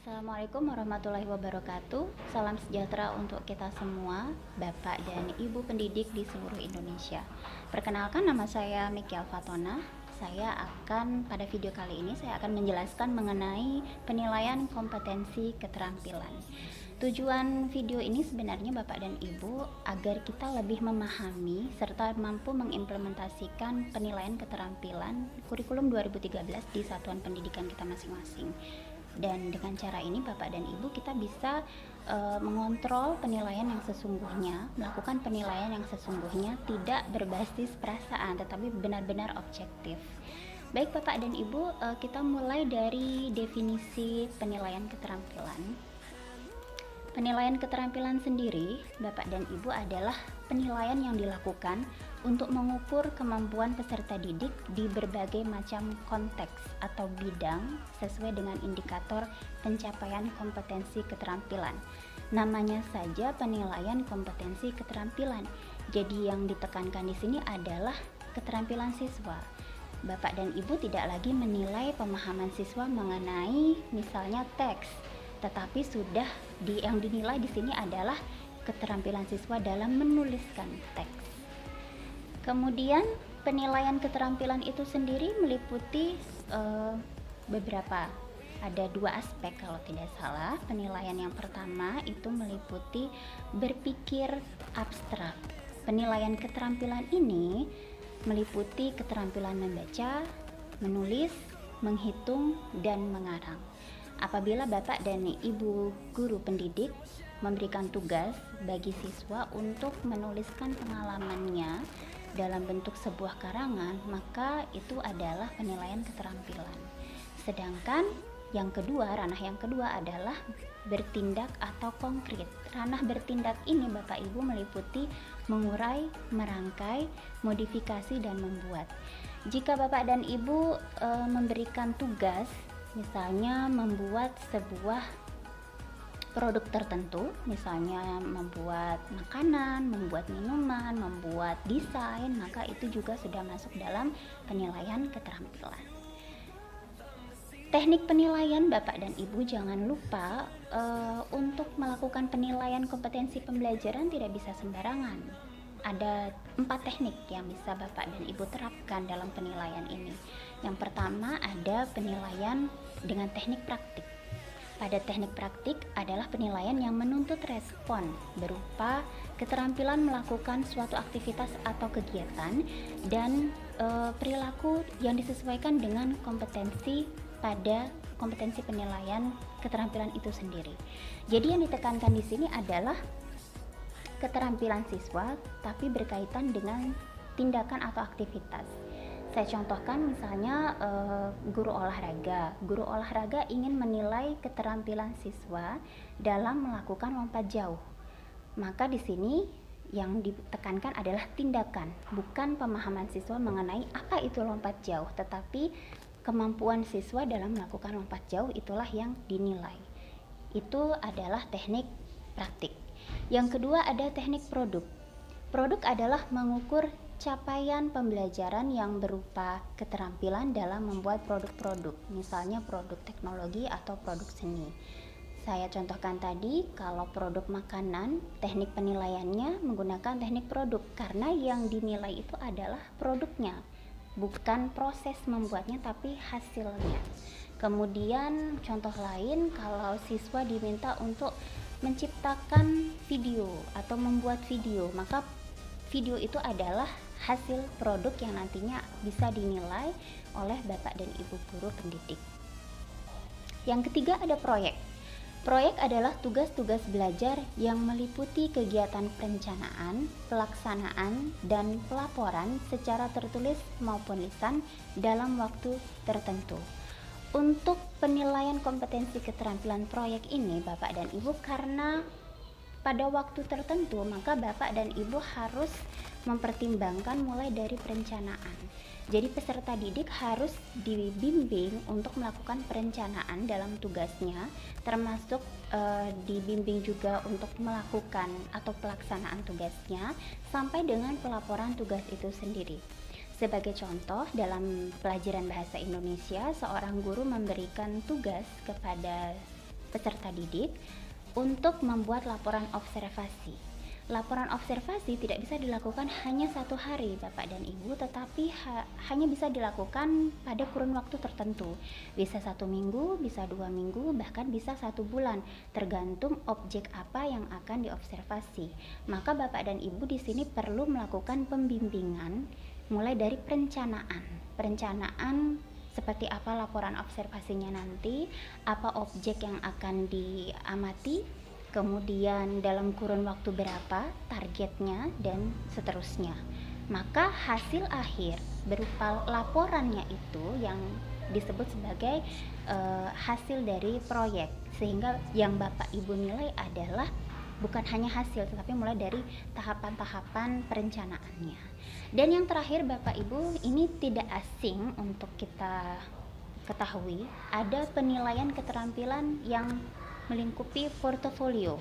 Assalamualaikum warahmatullahi wabarakatuh. Salam sejahtera untuk kita semua, Bapak dan Ibu pendidik di seluruh Indonesia. Perkenalkan, nama saya Mikial Fatona. Pada video kali ini saya akan menjelaskan mengenai penilaian kompetensi keterampilan. Tujuan video ini sebenarnya Bapak dan Ibu agar kita lebih memahami serta mampu mengimplementasikan penilaian keterampilan kurikulum 2013 di satuan pendidikan kita masing-masing. Dan dengan cara ini Bapak dan Ibu kita bisa mengontrol penilaian yang sesungguhnya, melakukan penilaian yang sesungguhnya tidak berbasis perasaan tetapi benar-benar objektif. Baik Bapak dan Ibu, kita mulai dari definisi penilaian keterampilan. Penilaian keterampilan sendiri, Bapak dan Ibu, adalah penilaian yang dilakukan untuk mengukur kemampuan peserta didik di berbagai macam konteks atau bidang sesuai dengan indikator pencapaian kompetensi keterampilan. Namanya saja penilaian kompetensi keterampilan. Jadi yang ditekankan di sini adalah keterampilan siswa. Bapak dan Ibu tidak lagi menilai pemahaman siswa mengenai misalnya teks, tetapi yang dinilai di sini adalah keterampilan siswa dalam menuliskan teks. Kemudian penilaian keterampilan itu sendiri meliputi ada dua aspek kalau tidak salah. Penilaian yang pertama itu meliputi berpikir abstrak. Penilaian keterampilan ini meliputi keterampilan membaca, menulis, menghitung, dan mengarang. Apabila Bapak dan Ibu guru pendidik memberikan tugas bagi siswa untuk menuliskan pengalamannya dalam bentuk sebuah karangan, maka itu adalah penilaian keterampilan. Sedangkan ranah yang kedua adalah bertindak atau konkret. Ranah bertindak ini Bapak Ibu meliputi mengurai, merangkai, modifikasi, dan membuat. Jika Bapak dan Ibu memberikan tugas, misalnya membuat sebuah produk tertentu, misalnya membuat makanan, membuat minuman, membuat desain, maka itu juga sudah masuk dalam penilaian keterampilan. Teknik penilaian Bapak dan Ibu jangan lupa untuk melakukan penilaian kompetensi pembelajaran tidak bisa sembarangan. Ada 4 teknik yang bisa Bapak dan Ibu terapkan dalam penilaian ini. Yang pertama ada penilaian dengan teknik praktik. Pada teknik praktik adalah penilaian yang menuntut respon berupa keterampilan melakukan suatu aktivitas atau kegiatan dan perilaku yang disesuaikan dengan kompetensi pada kompetensi penilaian keterampilan itu sendiri. Jadi yang ditekankan di sini adalah keterampilan siswa tapi berkaitan dengan tindakan atau aktivitas. Saya contohkan misalnya guru olahraga ingin menilai keterampilan siswa dalam melakukan lompat jauh. Maka di sini yang ditekankan adalah tindakan, bukan pemahaman siswa mengenai apa itu lompat jauh, tetapi kemampuan siswa dalam melakukan lompat jauh itulah yang dinilai. Itu adalah teknik praktik. Yang kedua ada teknik produk. Produk adalah mengukur capaian pembelajaran yang berupa keterampilan dalam membuat produk-produk, misalnya produk teknologi atau produk seni. Saya contohkan tadi, kalau produk makanan, teknik penilaiannya menggunakan teknik produk karena yang dinilai itu adalah produknya, bukan proses membuatnya tapi hasilnya. Kemudian contoh lain, kalau siswa diminta untuk menciptakan video atau membuat video, maka video itu adalah hasil produk yang nantinya bisa dinilai oleh Bapak dan Ibu guru pendidik. Yang ketiga ada proyek. Proyek adalah tugas-tugas belajar yang meliputi kegiatan perencanaan, pelaksanaan, dan pelaporan secara tertulis maupun lisan dalam waktu tertentu. Untuk penilaian kompetensi keterampilan proyek ini Bapak dan Ibu, karena pada waktu tertentu, maka Bapak dan Ibu harus mempertimbangkan mulai dari perencanaan. Jadi peserta didik harus dibimbing untuk melakukan perencanaan dalam tugasnya, termasuk dibimbing juga untuk melakukan atau pelaksanaan tugasnya sampai dengan pelaporan tugas itu sendiri. Sebagai contoh, dalam pelajaran bahasa Indonesia, seorang guru memberikan tugas kepada peserta didik untuk membuat laporan observasi. Laporan observasi tidak bisa dilakukan hanya 1 hari Bapak dan Ibu, tetapi hanya bisa dilakukan pada kurun waktu tertentu. Bisa 1 minggu, bisa 2 minggu, bahkan bisa 1 bulan, tergantung objek apa yang akan diobservasi. Maka Bapak dan Ibu di sini perlu melakukan pembimbingan mulai dari perencanaan seperti apa laporan observasinya nanti, apa objek yang akan diamati, kemudian dalam kurun waktu berapa targetnya, dan seterusnya. Maka hasil akhir berupa laporannya itu yang disebut sebagai hasil dari proyek, sehingga yang Bapak Ibu nilai adalah bukan hanya hasil, tetapi mulai dari tahapan-tahapan perencanaannya. Dan yang terakhir Bapak Ibu, ini tidak asing untuk kita ketahui, ada penilaian keterampilan yang melingkupi portofolio.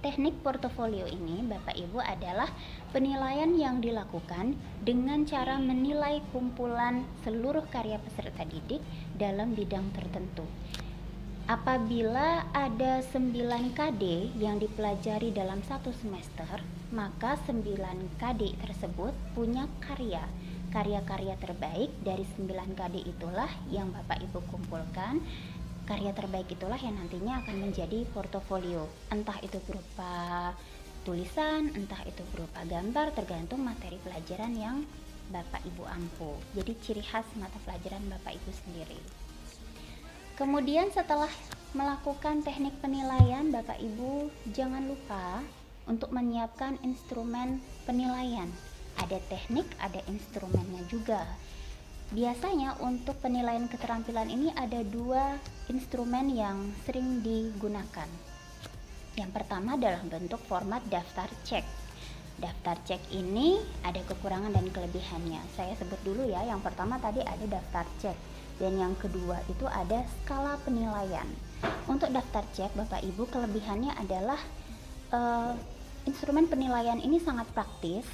Teknik portofolio ini Bapak Ibu adalah penilaian yang dilakukan dengan cara menilai kumpulan seluruh karya peserta didik dalam bidang tertentu. Apabila ada 9 KD yang dipelajari dalam 1 semester, maka 9 KD tersebut punya karya-karya terbaik. Dari 9 KD itulah yang Bapak Ibu kumpulkan. Karya terbaik itulah yang nantinya akan menjadi portofolio, entah itu berupa tulisan, entah itu berupa gambar, tergantung materi pelajaran yang Bapak Ibu ampu. Jadi ciri khas mata pelajaran Bapak Ibu sendiri. Kemudian setelah melakukan teknik penilaian, Bapak Ibu jangan lupa untuk menyiapkan instrumen penilaian. Ada teknik, ada instrumennya juga. Biasanya untuk penilaian keterampilan ini ada 2 instrumen yang sering digunakan. Yang pertama dalam bentuk format daftar cek. Daftar cek ini ada kekurangan dan kelebihannya. Saya sebut dulu ya. Yang pertama tadi ada daftar cek, dan yang kedua itu ada skala penilaian. Untuk daftar cek Bapak Ibu, kelebihannya adalah instrumen penilaian ini sangat praktis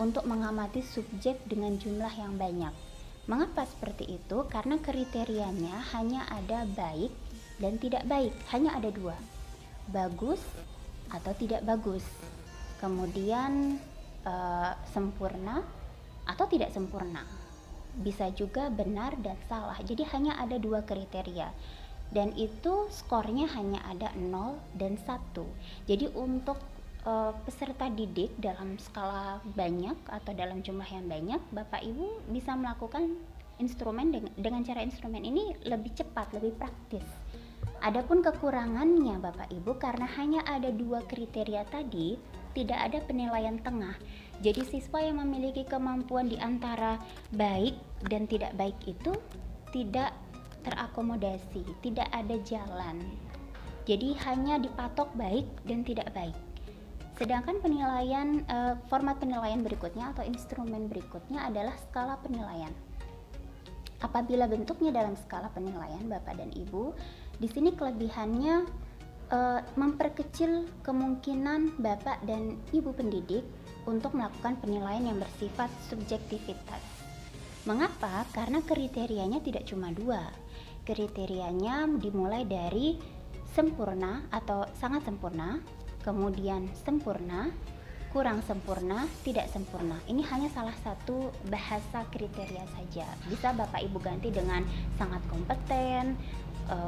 untuk mengamati subjek dengan jumlah yang banyak. Mengapa seperti itu? Karena kriterianya hanya ada baik dan tidak baik, hanya ada 2, bagus atau tidak bagus, kemudian sempurna atau tidak sempurna, bisa juga benar dan salah. Jadi hanya ada 2 kriteria, dan itu skornya hanya ada 0 dan 1. Jadi untuk peserta didik dalam skala banyak atau dalam jumlah yang banyak, Bapak Ibu bisa melakukan instrumen dengan cara instrumen ini lebih cepat, lebih praktis. Adapun kekurangannya Bapak Ibu, karena hanya ada 2 kriteria tadi, tidak ada penilaian tengah. Jadi siswa yang memiliki kemampuan di antara baik dan tidak baik itu tidak terakomodasi, tidak ada jalan. Jadi hanya dipatok baik dan tidak baik. Sedangkan penilaian, format penilaian berikutnya atau instrumen berikutnya adalah skala penilaian. Apabila bentuknya dalam skala penilaian Bapak dan Ibu, di sini kelebihannya memperkecil kemungkinan Bapak dan Ibu pendidik untuk melakukan penilaian yang bersifat subjektivitas. Mengapa? Karena kriterianya tidak cuma 2. Kriterianya dimulai dari sempurna atau sangat sempurna, kemudian sempurna, kurang sempurna, tidak sempurna. Ini hanya salah satu bahasa kriteria saja. Bisa Bapak Ibu ganti dengan sangat kompeten,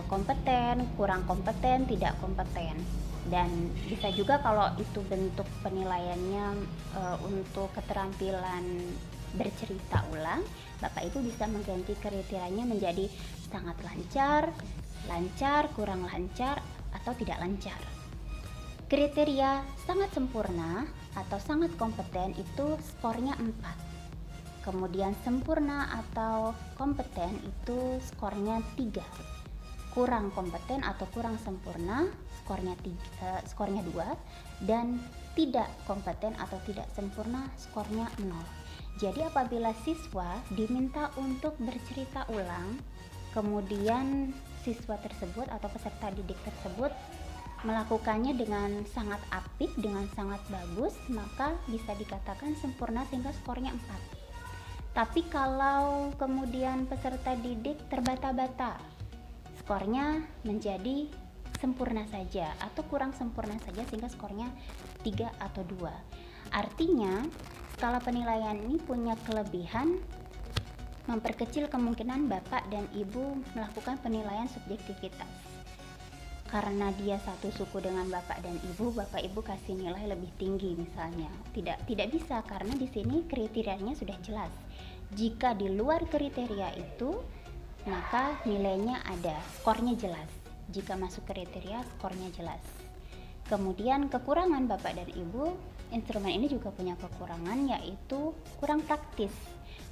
kompeten, kurang kompeten, tidak kompeten. Dan bisa juga kalau itu bentuk penilaiannya untuk keterampilan bercerita ulang, Bapak Ibu bisa mengganti kriterianya menjadi sangat lancar, lancar, kurang lancar, atau tidak lancar. Kriteria sangat sempurna atau sangat kompeten itu skornya 4. Kemudian sempurna atau kompeten itu skornya 3. Kurang kompeten atau kurang sempurna skornya 2, dan tidak kompeten atau tidak sempurna skornya 0. Jadi apabila siswa diminta untuk bercerita ulang, kemudian siswa tersebut atau peserta didik tersebut melakukannya dengan sangat apik, dengan sangat bagus, maka bisa dikatakan sempurna sehingga skornya 4. Tapi kalau kemudian peserta didik terbata-bata, skornya menjadi sempurna saja atau kurang sempurna saja sehingga skornya 3 atau 2. Artinya skala penilaian ini punya kelebihan memperkecil kemungkinan Bapak dan Ibu melakukan penilaian subjektivitas. Karena dia satu suku dengan Bapak dan Ibu, Bapak Ibu kasih nilai lebih tinggi misalnya. Tidak bisa, karena di sini kriterianya sudah jelas. Jika di luar kriteria itu, maka nilainya ada, skornya jelas. Jika masuk kriteria, skornya jelas. Kemudian kekurangan Bapak dan Ibu, instrumen ini juga punya kekurangan, yaitu kurang praktis.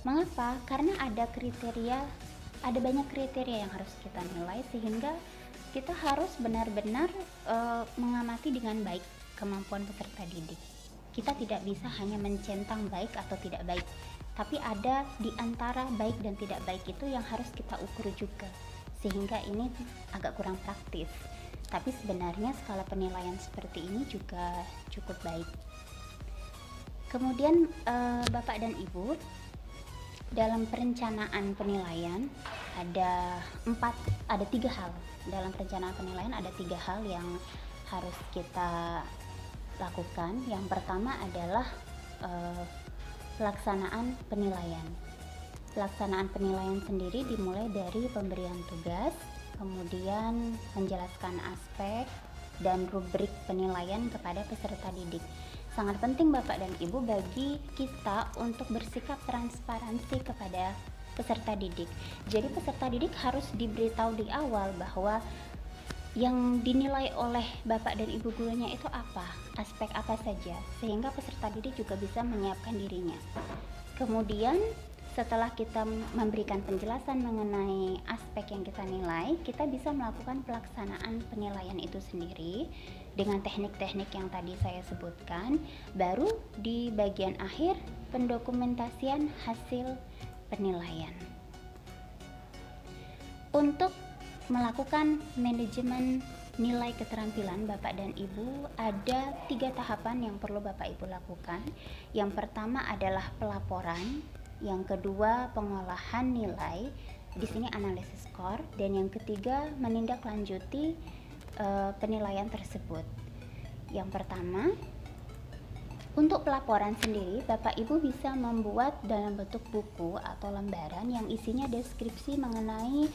Mengapa? Karena ada banyak kriteria yang harus kita nilai, sehingga kita harus benar-benar mengamati dengan baik kemampuan peserta didik. Kita tidak bisa hanya mencentang baik atau tidak baik, tapi ada di antara baik dan tidak baik itu yang harus kita ukur juga, sehingga ini agak kurang praktis. Tapi sebenarnya skala penilaian seperti ini juga cukup baik. Kemudian Bapak dan Ibu, dalam perencanaan penilaian ada 3 hal. Dalam perencanaan penilaian ada 3 hal yang harus kita lakukan. Yang pertama adalah pelaksanaan penilaian. Pelaksanaan penilaian sendiri dimulai dari pemberian tugas, kemudian menjelaskan aspek dan rubrik penilaian kepada peserta didik. Sangat penting Bapak dan Ibu bagi kita untuk bersikap transparansi kepada peserta didik. Jadi peserta didik harus diberitahu di awal bahwa yang dinilai oleh Bapak dan Ibu gurunya itu apa, aspek apa saja, sehingga peserta didik juga bisa menyiapkan dirinya. Kemudian setelah kita memberikan penjelasan mengenai aspek yang kita nilai, kita bisa melakukan pelaksanaan penilaian itu sendiri dengan teknik-teknik yang tadi saya sebutkan. Baru di bagian akhir pendokumentasian hasil penilaian. Untuk melakukan manajemen nilai keterampilan Bapak dan Ibu, ada 3 tahapan yang perlu Bapak Ibu lakukan. Yang pertama adalah pelaporan, yang kedua pengolahan nilai, di sini analisis skor, dan yang ketiga menindaklanjuti penilaian tersebut. Yang pertama, untuk pelaporan sendiri, Bapak Ibu bisa membuat dalam bentuk buku atau lembaran yang isinya deskripsi mengenai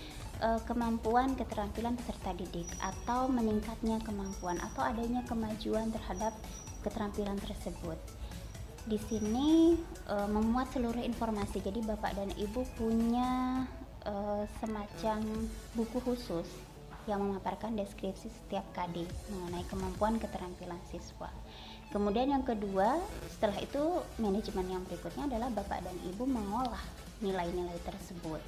kemampuan keterampilan peserta didik, atau meningkatnya kemampuan atau adanya kemajuan terhadap keterampilan tersebut. Di sini memuat seluruh informasi, jadi Bapak dan Ibu punya semacam buku khusus yang memaparkan deskripsi setiap KD mengenai kemampuan keterampilan siswa. Kemudian yang kedua, setelah itu manajemen yang berikutnya adalah Bapak dan Ibu mengolah nilai-nilai tersebut.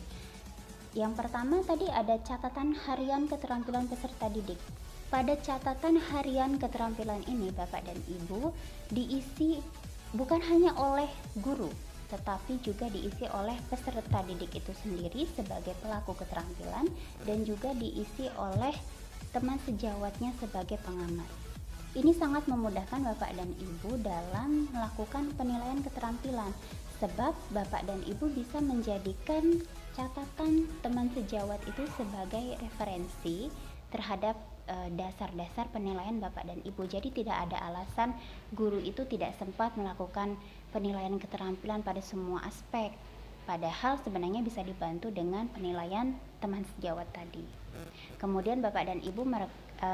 Yang pertama tadi ada catatan harian keterampilan peserta didik. Pada catatan harian keterampilan ini Bapak dan Ibu diisi bukan hanya oleh guru, tetapi juga diisi oleh peserta didik itu sendiri sebagai pelaku keterampilan, dan juga diisi oleh teman sejawatnya sebagai pengamat. Ini sangat memudahkan Bapak dan Ibu dalam melakukan penilaian keterampilan, sebab Bapak dan Ibu bisa menjadikan catatan teman sejawat itu sebagai referensi terhadap dasar-dasar penilaian Bapak dan Ibu. Jadi tidak ada alasan guru itu tidak sempat melakukan penilaian keterampilan pada semua aspek, padahal sebenarnya bisa dibantu dengan penilaian teman sejawat tadi. Kemudian Bapak dan Ibu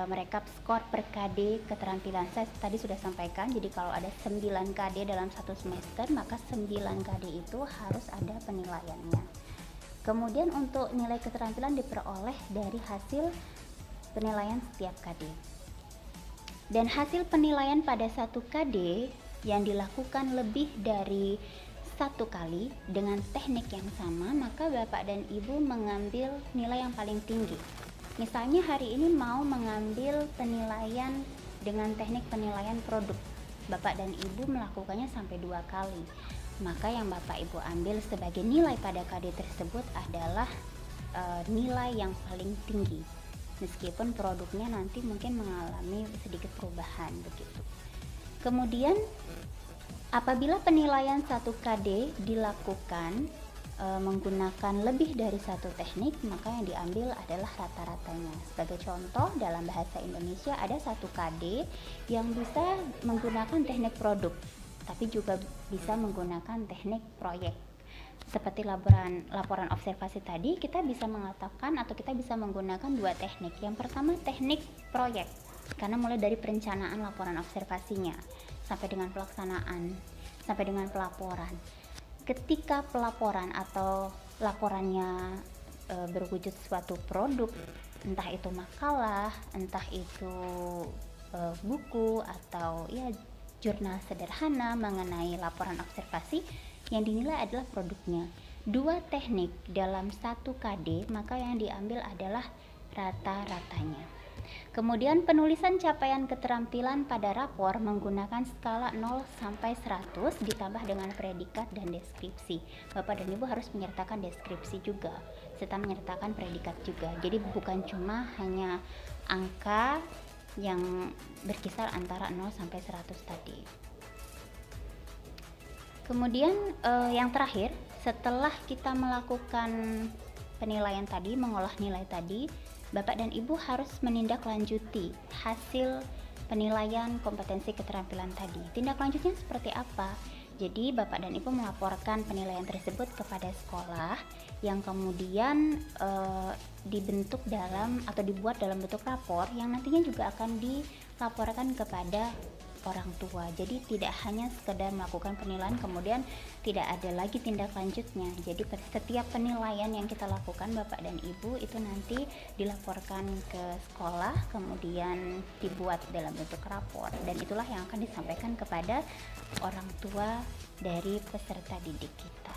merekap skor per KD keterampilan. Saya tadi sudah sampaikan, jadi kalau ada 9 KD dalam satu semester, maka 9 KD itu harus ada penilaiannya. Kemudian untuk nilai keterampilan diperoleh dari hasil penilaian setiap KD. Dan hasil penilaian pada satu KD yang dilakukan lebih dari 1 kali dengan teknik yang sama, maka Bapak dan Ibu mengambil nilai yang paling tinggi. Misalnya hari ini mau mengambil penilaian dengan teknik penilaian produk, Bapak dan Ibu melakukannya sampai 2 kali. Maka yang Bapak Ibu ambil sebagai nilai pada KD tersebut adalah nilai yang paling tinggi, meskipun produknya nanti mungkin mengalami sedikit perubahan begitu. Kemudian apabila penilaian 1 KD dilakukan menggunakan lebih dari satu teknik, maka yang diambil adalah rata-ratanya. Sebagai contoh, dalam bahasa Indonesia ada satu KD yang bisa menggunakan teknik produk, tapi juga bisa menggunakan teknik proyek. Seperti laporan observasi tadi, kita bisa mengatakan atau kita bisa menggunakan dua teknik. Yang pertama teknik proyek, karena mulai dari perencanaan laporan observasinya sampai dengan pelaksanaan, sampai dengan pelaporan. Ketika pelaporan atau laporannya berwujud suatu produk, entah itu makalah, entah itu buku, atau ya jurnal sederhana mengenai laporan observasi, yang dinilai adalah produknya. Dua teknik dalam satu KD, maka yang diambil adalah rata-ratanya. Kemudian penulisan capaian keterampilan pada rapor menggunakan skala 0 sampai 100 ditambah dengan predikat dan deskripsi. Bapak dan Ibu harus menyertakan deskripsi juga, serta menyertakan predikat juga. Jadi bukan cuma hanya angka yang berkisar antara 0 sampai 100 tadi. Kemudian yang terakhir, setelah kita melakukan penilaian tadi, mengolah nilai tadi, Bapak dan Ibu harus menindaklanjuti hasil penilaian kompetensi keterampilan tadi. Tindak lanjutnya seperti apa? Jadi Bapak dan Ibu melaporkan penilaian tersebut kepada sekolah, yang kemudian dibentuk dalam atau dibuat dalam bentuk rapor yang nantinya juga akan dilaporkan kepada orang tua. Jadi tidak hanya sekedar melakukan penilaian kemudian tidak ada lagi tindak lanjutnya. Jadi setiap penilaian yang kita lakukan Bapak dan Ibu itu nanti dilaporkan ke sekolah, kemudian dibuat dalam bentuk rapor, dan itulah yang akan disampaikan kepada orang tua dari peserta didik kita.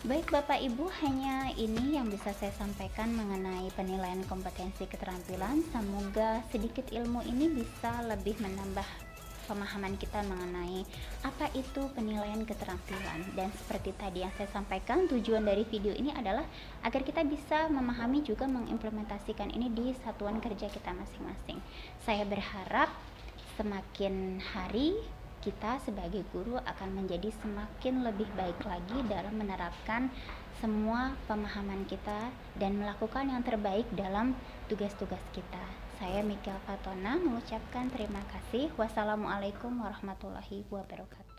Baik Bapak Ibu, hanya ini yang bisa saya sampaikan mengenai penilaian kompetensi keterampilan. Semoga sedikit ilmu ini bisa lebih menambah pemahaman kita mengenai apa itu penilaian keterampilan. Dan seperti tadi yang saya sampaikan, tujuan dari video ini adalah agar kita bisa memahami juga mengimplementasikan ini di satuan kerja kita masing-masing. Saya berharap semakin hari kita sebagai guru akan menjadi semakin lebih baik lagi dalam menerapkan semua pemahaman kita dan melakukan yang terbaik dalam tugas-tugas kita. Saya Mika Fatona mengucapkan terima kasih. Wassalamualaikum warahmatullahi wabarakatuh.